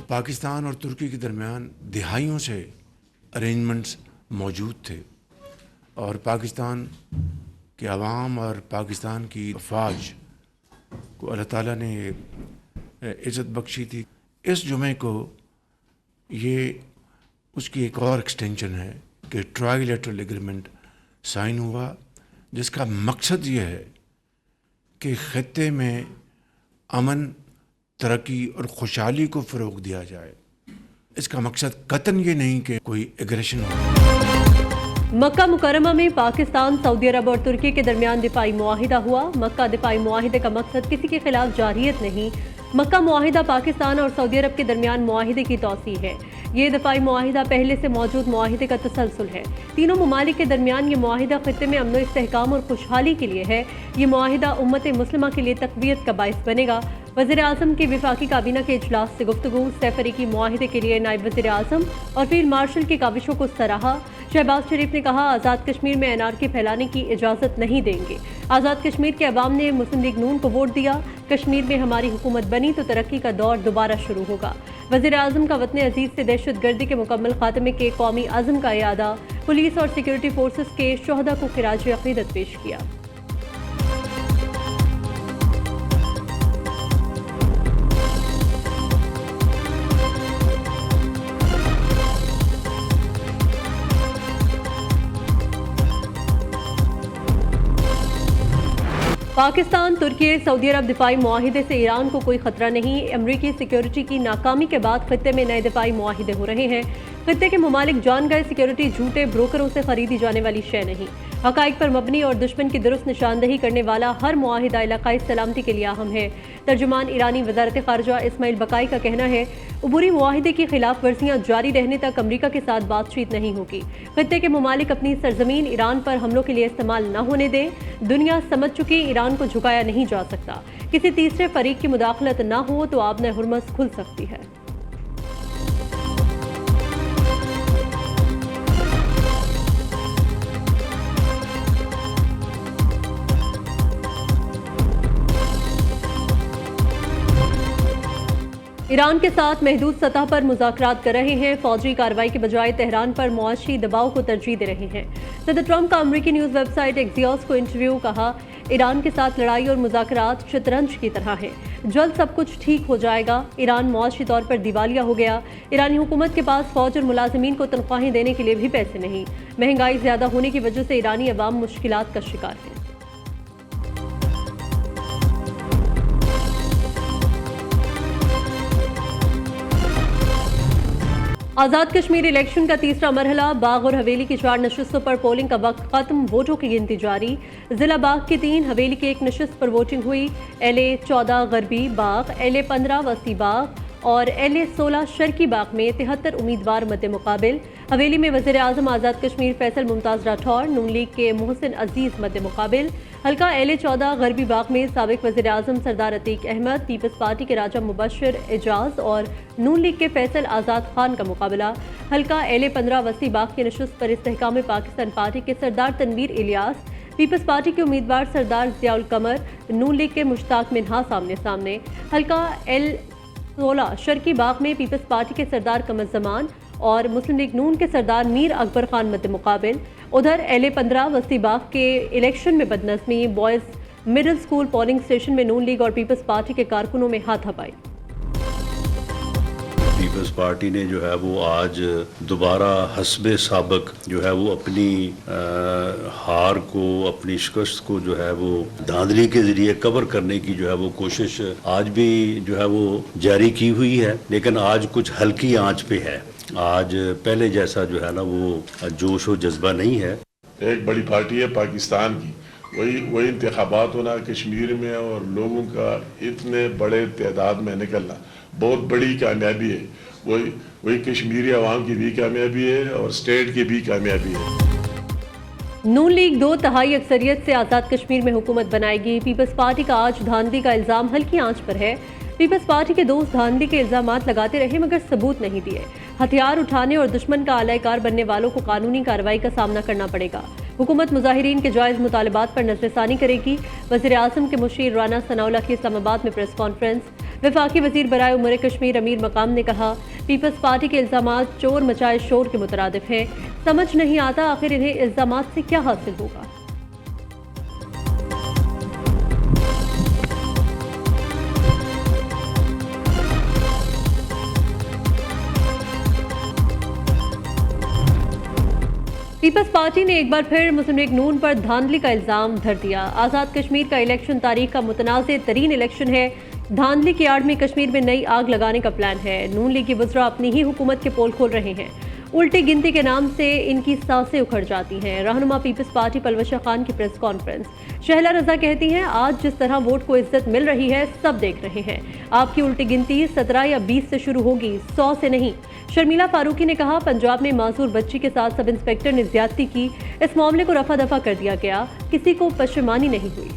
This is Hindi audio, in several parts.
पाकिस्तान और तुर्की के दरमियान दिहाइयों से अरेंजमेंट्स मौजूद थे और पाकिस्तान के अवाम और पाकिस्तान की फ़ौज को अल्लाह ताला ने इज़्ज़त बख्शी थी। इस जुमे को ये उसकी एक और एक्सटेंशन है कि ट्राइलेटरल एग्रीमेंट साइन हुआ, जिसका मकसद ये है कि ख़ित्ते में अमन, तरक्की और खुशहाली को फ़रोग़ दिया जाए। इसका मकसद कतन ये नहीं कि कोई एग्रेशन हो। मक्का मुकरमा में पाकिस्तान, सऊदी अरब और तुर्की के दरमियान दिफाई मुआहिदा हुआ। मक्का दिफाई मुआहिदे का मकसद किसी के खिलाफ जारियत नहीं। मक्का मुआहिदा पाकिस्तान और सऊदी अरब के दरमियान मुआहिदे की तौसीह है। ये दिफाई मुआहिदा पहले से मौजूद मुआहिदे का तसलसल है। तीनों ममालिक के दरमियान ये मुआहिदा खित्ते में अमन इस्तेहकाम और खुशहाली के लिए है। ये मुआहिदा उम्मत मुस्लिमा के लिए तक़वियत का बाइस बनेगा। वज़ीर आज़म की विफाकी काबीना के इजलास से गुफ्तगू। सैफरीकी मुआहिदे के लिए नायब वज़ीर आज़म और फील्ड मार्शल की काविशों को सराहा। शहबाज शरीफ ने कहा, आज़ाद कश्मीर में एनआरकी फैलाने की इजाज़त नहीं देंगे। आज़ाद कश्मीर के अवाम ने मुस्लिम लीग नून को वोट दिया। कश्मीर में हमारी हुकूमत बनी तो तरक्की का दौर दोबारा शुरू होगा। वज़ीर आज़म का वतन अजीज़ से दहशतगर्दी के मुकम्मल खात्मे के कौमी अज़्म का इरादा। पुलिस और सिक्योरिटी फोर्सेस के शुहदा को खिराज अक़ीदत पेश किया। पाकिस्तान, तुर्की, सऊदी अरब दिफाई मुआहिदे से ईरान को कोई खतरा नहीं। अमरीकी सिक्योरिटी की नाकामी के बाद खित्ते में नए दिफाई मुआहिदे हो रहे हैं। खित्ते के ममालिक जान गए सिक्योरिटी झूठे ब्रोकरों से खरीदी जाने वाली शय नहीं। हकाइक पर मबनी और दुश्मन की दुरुस्त निशानदही करने वाला हर मुआहिदा इलाकाई सलामती के लिए अहम है। तर्जुमान ईरानी वज़ारत ख़ारजा इस्माइल बकाई का कहना है, अबूरी मुआहिदे की खिलाफ वर्जियाँ जारी रहने तक अमरीका के साथ बातचीत नहीं होगी। खित्ते के ममालिक अपनी सरजमीन ईरान पर हमलों के लिए इस्तेमाल न होने दें। दुनिया समझ चुकी ईरान को झुकाया नहीं जा सकता। किसी तीसरे फरीक की मुदाखलत न हो तो आबने हुर्मस खुल सकती है। ईरान के साथ महदूद सतह पर मुज़ाकरात कर रहे हैं। फौजी कार्रवाई के बजाय तेहरान पर मुआशी दबाव को तरजीह दे रहे हैं। सदर ट्रंप का अमरीकी न्यूज़ वेबसाइट एक्सियोस को इंटरव्यू। कहा, ईरान के साथ लड़ाई और मुज़ाकरात शतरंज की तरह है, जल्द सब कुछ ठीक हो जाएगा। ईरान मुआशी तौर पर दिवालिया हो गया। ईरानी हुकूमत के पास फौज और मुलाजिमीन को तनख्वाहें देने के लिए भी पैसे नहीं। महंगाई ज़्यादा होने की वजह से ईरानी अवाम मुश्किलात का शिकार है। आज़ाद कश्मीर इलेक्शन का तीसरा मरहला। बाग और हवेली की 4 नशिस्तों पर पोलिंग का वक्त खत्म, वोटों की गिनती जारी। जिला बाग की 3, हवेली की 1 नशिस्त पर वोटिंग हुई। LA 14 गरबी बाग, LA 15 वस्ती बाग और LA 16 शर्की बाग में 73 उम्मीदवार मद्दे मुकाबिल। हवेली में वज़ीर आज़म आज़ाद कश्मीर फैसल मुमताज़ राठौर, नून लीग के मोहसिन अजीज़ मद्दे मुकाबिल। हल्का LA 14 गरबी बाग में साबिक वज़ीर आज़म सरदार अतीक अहमद, पीपल्स पार्टी के राजा मुबशर एजाज और नून लीग के फैसल आज़ाद खान का मुकाबला। हल्का LA 15 वस्ती बाग की नशिस्त पर इस्तेहकाम पाकिस्तान पार्टी के सरदार तनवीर इलियास, पीपल्स पार्टी के उम्मीदवार सरदार ज़ियाउल कमर, नून लीग के मुश्ताक मिन्हा सामने सामने। हल्का L 16 शर्की बाग में पीपल्स पार्टी के सरदार कमर जमान और मुस्लिम लीग नून के सरदार मीर अकबर खान मद्दे मुकाबिल। उधर LA 15 वस्ती बाग के इलेक्शन में बदनज़मी। Boys middle school polling station में नून लीग और पीपल्स पार्टी के कारकुनों में हाथापाई। पीपल्स पार्टी ने जो है वो आज दोबारा हस्बे साबक जो है वो अपनी हार को, अपनी शिकस्त को जो है वो धांधली के जरिए कवर करने की जो है वो कोशिश आज भी जो है वो जारी की हुई है, लेकिन आज कुछ हल्की आंच पे है। आज पहले जैसा जो है ना वो जोश और जज्बा नहीं है। एक बड़ी पार्टी है पाकिस्तान की, वही इंतखाबात होना कश्मीर में और लोगों का इतने बड़े तादाद में निकलना बहुत बड़ी कामयाबी है। वही कश्मीरी अवाम की भी कामयाबी है और स्टेट की भी कामयाबी है। नून लीग 2 तिहाई अक्सरियत से आज़ाद कश्मीर में हुकूमत बनाएगी। पीपल्स पार्टी का आज धांधली का इल्ज़ाम हल्की आंच पर है। पीपल्स पार्टी के दोस्त धांधली के इल्ज़ामात लगाते रहे मगर सबूत नहीं दिए। हथियार उठाने और दुश्मन का आलायकार बनने वालों को कानूनी कार्रवाई का सामना करना पड़ेगा। हुकूमत मुजाहिरीन के जायज़ मुतालबात पर नजरसानी करेगी। वज़ीर आज़म के मुशीर राना सनाउल्लाह की इस्लामाबाद में प्रेस कॉन्फ्रेंस। वफाकी वज़ीर बराए उमूर कश्मीर अमीर मकाम ने कहा, पीपल्स पार्टी के इल्ज़ामात चोर मचाए शोर के मुतरादिफ हैं। समझ नहीं आता आखिर इन्हें इल्ज़ामात से क्या हासिल होगा। पीपल्स पार्टी ने एक बार फिर मुस्लिम लीग नून पर धांधली का इल्जाम धर दिया। आज़ाद कश्मीर का इलेक्शन तारीख का मुतनाज़ तरीन इलेक्शन है। धांधली की आड़ में कश्मीर में नई आग लगाने का प्लान है। नून लीग की वज़रा अपनी ही हुकूमत के पोल खोल रहे हैं। उल्टी गिनती के नाम से इनकी सांसें उखड़ जाती हैं। रहनुमा पीपल्स पार्टी पलवशा खान की प्रेस कॉन्फ्रेंस। शहला रजा कहती हैं, आज जिस तरह वोट को इज्जत मिल रही है सब देख रहे हैं। आपकी उल्टी गिनती 17 या 20 से शुरू होगी, 100 से नहीं। शर्मिला फारूकी ने कहा, पंजाब में मासूर बच्ची के साथ सब इंस्पेक्टर ने ज्यादती की। इस मामले को रफा दफा कर दिया गया, किसी को पशेमानी नहीं हुई।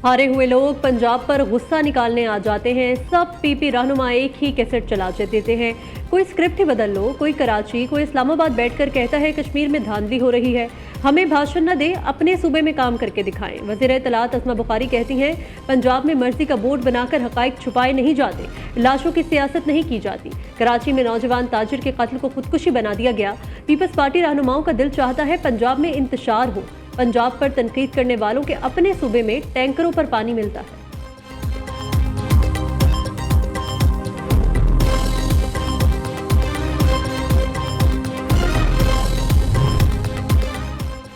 हारे हुए लोग पंजाब पर गुस्सा निकालने आ जाते हैं। सब पीपी रहनुमा एक ही कैसेट चला देते हैं। कोई स्क्रिप्ट ही बदल लो, कोई कराची, कोई इस्लामाबाद बैठकर कहता है कश्मीर में धांधली हो रही है। हमें भाषण न दे, अपने सूबे में काम करके दिखाएं। वज़ीर इत्तलात अस्मा बुखारी कहती हैं, पंजाब में मर्जी का बोर्ड बनाकर हकाइक छुपाए नहीं जाते, लाशों की सियासत नहीं की जाती। कराची में नौजवान ताजिर के कत्ल को खुदकुशी बना दिया गया। पीपल्स पार्टी रहनुमाओं का दिल चाहता है पंजाब में इंतशार हो। पंजाब पर तनकीद करने वालों के अपने सूबे में टैंकरों पर पानी मिलता है।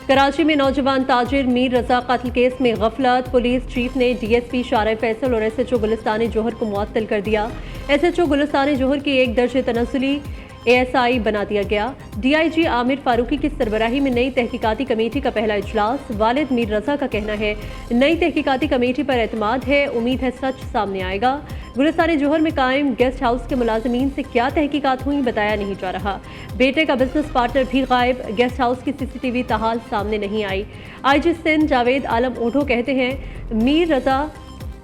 कराची में नौजवान ताजिर मीर रजा कत्ल केस में गफलत। पुलिस चीफ ने डीएसपी शारा फैसल और एसएचओ गुलिस्तान जोहर को मुअत्तल कर दिया। एसएचओ गुलिस्तान जोहर की एक दर्ज तनसुली एएसआई बना दिया गया। डीआईजी आमिर फारूकी की सरबराही में नई तहकीकाती कमेटी का पहला इजलास। वालिद मीर रजा का कहना है, नई तहकीकाती कमेटी पर एतमाद है, उम्मीद है सच सामने आएगा। गुलिस्तान जोहर में कायम गेस्ट हाउस के मुलाजमीन से क्या तहकीकात हुई बताया नहीं जा रहा। बेटे का बिजनेस पार्टनर भी गायब। गेस्ट हाउस की सीसीटीवी ताहाल सामने नहीं आई। आईजी सिंध जावेद आलम ओढो कहते हैं, मीर रजा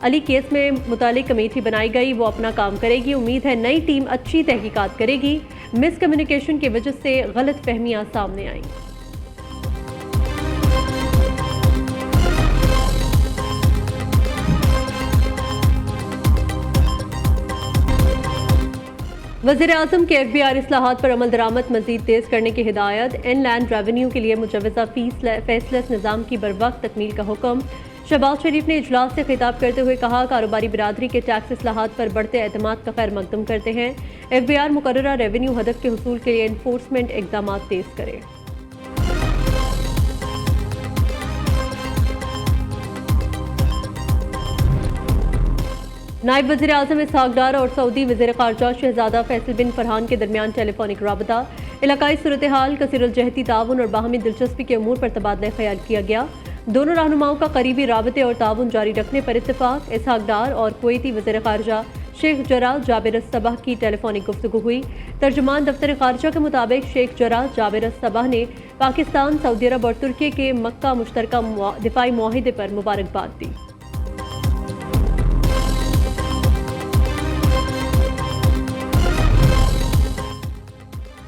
अली केस में मुतालिक कमेटी बनाई गई, वो अपना काम करेगी। उम्मीद है नई टीम अच्छी तहकीकात करेगी। मिसकम्युनिकेशन की वजह से गलत फहमियां सामने आई। वज़ीर आज़म के FBI इस्लाहात पर अमल दरामद मज़ीद तेज़ करने की हिदायत। इनलैंड रेवेन्यू के लिए मुजवज़ा फैसलेस निज़ाम की बरवक्त तकमील का हुक्म। शहबाज शरीफ ने इजलास से खिताब करते हुए कहा, कारोबारी बिरादरी के टैक्स इस्लाहात पर बढ़ते एतमाद का खैर मकदम करते हैं। FBI मुकर्ररा रेवेन्यू हदफ के हुसूल के लिए इन्फोर्समेंट इक़दाम तेज़ करे। नायब वज़ीर आज़म इसहाक डार और सऊदी वज़ीर ख़ारजा शहज़ादा फैसल बिन फरहान के दरमियान टेलीफोनिक राबता। इलाकाई सूरत हाल, कसीरुल-जहती ताउन और बाहमी दिलचस्पी के उमूर पर तबादला ख्याल किया गया। दोनों रहनुमाओं का करीबी राबते और ताउन जारी रखने पर इत्तेफाक। इसहाक डार और कुवैती वज़ीर ख़ारजा शेख जरा जाबिर सबह की टेलीफोनिक गुफ्तगू हुई। तर्जुमान दफ्तर ख़ारजा के मुताबिक शेख जरा जाबिर सबह ने पाकिस्तान, सऊदी अरब और तुर्की के मक्का मुश्तरका दिफाई मुआहिदे पर मुबारकबाद दी।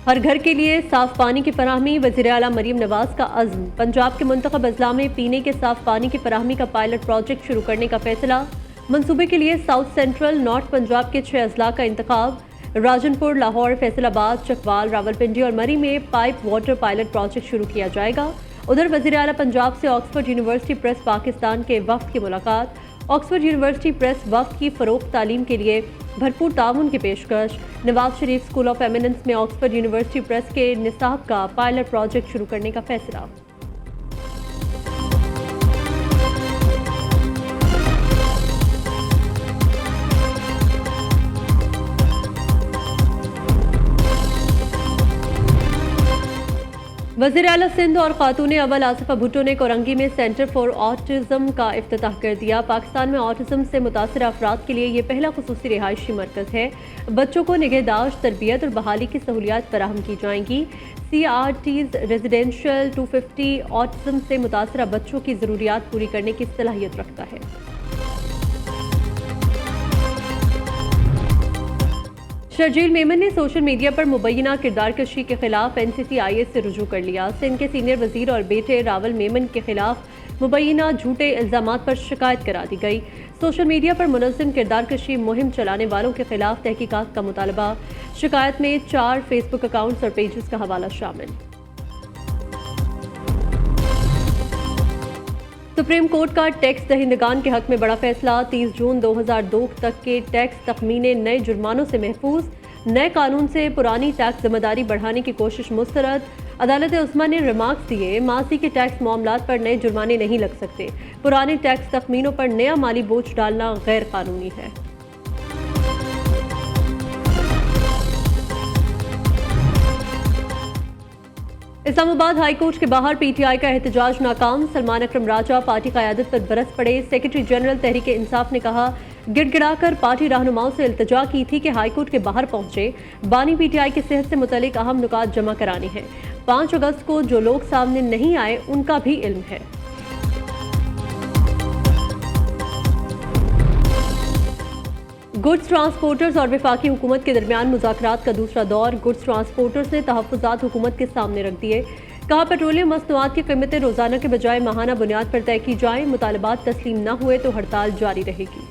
हर घर के लिए साफ पानी की फराहमी। वज़ीर आला मरीम नवाज का अज़्म। पंजाब के मुंतखब अजला में पीने के साफ पानी की फराहमी का पायलट प्रोजेक्ट शुरू करने का फैसला। मंसूबे के लिए साउथ सेंट्रल नॉर्थ पंजाब के 6 अजला का इंतखाब। राजनपुर, लाहौर, फैसलाबाद, चकवाल, रावलपिंडी और मरी में पाइप वाटर पायलट प्रोजेक्ट शुरू किया जाएगा। उधर वज़ीर आला पंजाब से ऑक्सफोर्ड यूनिवर्सिटी प्रेस पाकिस्तान के वफ़द की मुलाकात। ऑक्सफोर्ड यूनिवर्सिटी प्रेस वफ़द की फ़रोग़ तालीम के लिए भरपूर ताउन की पेशकश। Nawaz Sharif school of eminence में ऑक्सफोर्ड यूनिवर्सिटी प्रेस के निसाब का पायलट प्रोजेक्ट शुरू करने का फैसला। वज़ीर आला सिंध और खातून अव्वल आसिफा भुट्टो ने कोरंगी में सेंटर फॉर ऑटिज़म का इफ्तिताह कर दिया। पाकिस्तान में ऑटिज़म से मुतासर अफराद के लिए ये पहला खुसूसी रिहायशी मरकज़ है। बच्चों को निगहदाश्त, तरबियत और बहाली की सहूलियात फराहम की जाएंगी। CRT's रेजिडेंशियल 250 ऑटिज़म से मुतासर बच्चों की ज़रूरियात पूरी करने की सलाहियत रखता है। शर्जील मेमन ने सोशल मीडिया पर मुबैना किरदार कशी के खिलाफ NCC-IS से रुजू कर लिया। सिंध के सीनियर वजीर और बेटे रावल मेमन के खिलाफ मुबैना झूठे इल्जामात पर शिकायत करा दी गई। सोशल मीडिया पर मुनज़्ज़म किरदार कशी मुहिम चलाने वालों के खिलाफ तहकीकात का मुतालबा। शिकायत में 4 फेसबुक अकाउंट्स और पेजेस का हवाला शामिल। सुप्रीम कोर्ट का टैक्स दहिंदगान के हक में बड़ा फैसला। 30 जून 2002 तक के टैक्स तखमीने नए जुर्मानों से महफूज। नए कानून से पुरानी टैक्स जिम्मेदारी बढ़ाने की कोशिश मुस्तरद। अदालत उस्मा ने रिमार्क्स दिए, माजी के टैक्स मामलात पर नए जुर्माने नहीं लग सकते। पुराने टैक्स तखमीनों पर नया माली बोझ डालना गैर कानूनी है। इस्लामाबाद हाई कोर्ट के बाहर PTI का एहतजाज नाकाम। सलमान अकरम राजा पार्टी क़यादत पर बरस पड़े। सेक्रेटरी जनरल तहरीक इंसाफ ने कहा, गिड़गिड़ाकर पार्टी रहनुमाओं से इल्तिजा की थी कि हाई कोर्ट के बाहर पहुंचे। बानी PTI की सेहत से मुतल्लिक अहम नुकात जमा कराने हैं। 5 अगस्त को जो लोग सामने नहीं आए उनका भी इल्म है। गुड्स ट्रांसपोर्टर्स और वफाकी हुकूमत के दरमियान मुज़ाकरात का दूसरा दौर। गुड्स ट्रांसपोर्टर्स ने तहफ़्फ़ुज़ात हुकूमत के सामने रख दिए। कहा, पेट्रोलियम मसनूआत की कीमतें रोज़ाना के बजाय माहाना बुनियाद पर तय की जाएं। मुतालबात तस्लीम न हुए तो हड़ताल जारी रहेगी।